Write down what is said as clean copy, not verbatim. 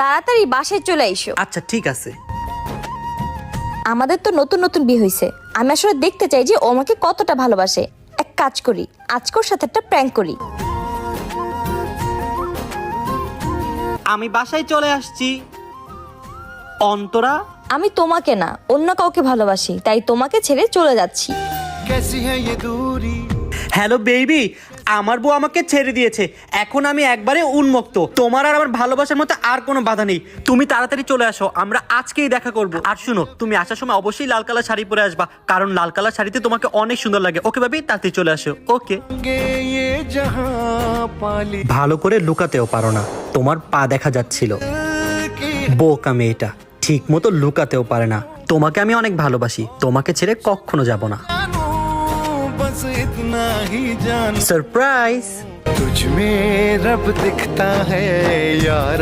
তাড়াতাড়ি বাসায় চলে আইসো। আচ্ছা ঠিক আছে। আমাদের তো নতুন নতুন বিয়ে হয়েছে, আমি আসলে দেখতে চাই যে ও আমাকে কতটা ভালোবাসে। এক কাজ করি, আজকে ওর সাথে একটা প্র্যাঙ্ক করি। আমি বাসায় চলে আসছি। অন্তরা, আমি তোমাকে না অন্য কাউকে ভালোবাসি, তাই তোমাকে ছেড়ে চলে যাচ্ছি। হ্যালো বেবি, আমার বউ আমাকে ছেড়ে দিয়েছে, এখন আমি একবারে উন্মুক্ত। তোমার আর আমার ভালোবাসার মধ্যে আর কোনো বাধা নেই। তুমি তাড়াতাড়ি চলে আসো, আমরা আজকেই দেখা করব। আর শুনো, তুমি আসার সময় অবশ্যই লাল কালার শাড়ি পরে আসবা, কারণ লাল কালার শাড়িতে তোমাকে অনেক সুন্দর লাগে। ওকে বেবি, তাড়াতাড়ি চলে আসো। ওকে। ভালো করে লুকাতেও পারো না, তোমার পা দেখা যাচ্ছিল। বোকা মেয়েটা, ঠিক মতো লুকাতেও পারে না। তোমাকে আমি অনেক ভালোবাসি, তোমাকে ছেড়ে কখনো যাব না। सरप्राइज तुझ में रब दिखता है यार।